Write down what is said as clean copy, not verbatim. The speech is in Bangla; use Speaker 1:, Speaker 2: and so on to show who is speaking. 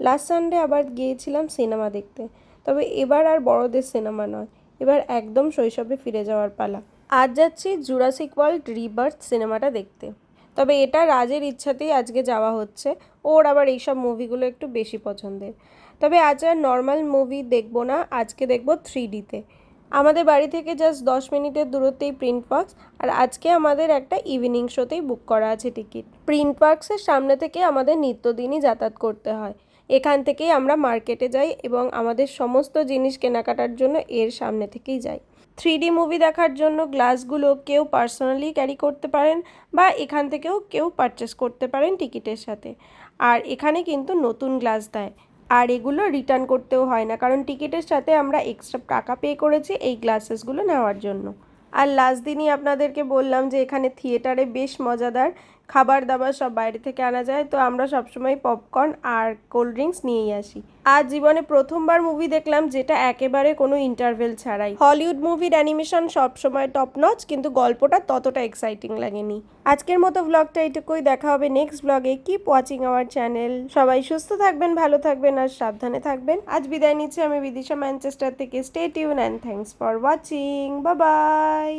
Speaker 1: লাস্ট সানডে আবার গিয়েছিলাম সিনেমা দেখতে, তবে এবার আর বড়দের সিনেমা নয়, এবার একদম শৈশবে ফিরে যাওয়ার পালা। আজ যাচ্ছি জুরাসিক ওয়ার্ল্ড রিবার্থ সিনেমাটা দেখতে। তবে এটা রাজের ইচ্ছাতেই আজকে যাওয়া হচ্ছে, ওর আবার এইসব মুভিগুলো একটু বেশি পছন্দের। তবে আজ আর নর্মাল মুভি দেখবো না, আজকে দেখবো 3Dতে। আমাদের বাড়ি থেকে জাস্ট 10 মিনিটের দূরত্বেই প্রিন্ট ওয়ার্কস, আর আজকে আমাদের একটা ইভিনিং শোতেই বুক করা আছে টিকিট। প্রিন্ট ওয়ার্কসের সামনে থেকে আমাদের নিত্যদিনই যাতায়াত করতে হয়। এখান থেকেই আমরা মার্কেটে যাই এবং আমাদের সমস্ত জিনিস কেনাকাটার জন্য এর সামনে থেকেই যাই। 3D মুভি দেখার জন্য গ্লাসগুলো কেউ পার্সোনালি ক্যারি করতে পারেন বা এখান থেকেও কেউ পারচেস করতে পারেন টিকিটের সাথে। আর এখানে কিন্তু নতুন গ্লাস দেয়, আর এগুলো রিটার্ন করতেও হয় না, কারণ টিকিটের সাথে আমরা এক্সট্রা টাকা পে করেছি এই গ্লাসেসগুলো নেওয়ার জন্য। আর লাস্ট দিনই আপনাদেরকে বললাম যে এখানে থিয়েটারে বেশ মজাদার খাবার দাবার সব বাইরে থেকে আনা যায়, তো আমরা সবসময় পপকর্ন আর কোল্ড ড্রিঙ্কস নিয়েই আসি। আজ জীবনে প্রথমবার মুভি দেখলাম যেটা একেবারে কোনো ইন্টারভেল ছাড়াই। হলিউড মুভির অ্যানিমেশন সবসময় টপ নচ, কিন্তু গল্পটা ততটা এক্সাইটিং লাগেনি। আজকের মতো ব্লগটা এটুকুই, দেখা হবে নেক্সট ব্লগে। Keep watching our channel. সবাই সুস্থ থাকবেন, ভালো থাকবেন আর সাবধানে থাকবেন। আজ বিদায় নিচ্ছি আমি বিদিশা ম্যানচেস্টার থেকে। Stay tune and thanks for watching. Bye bye.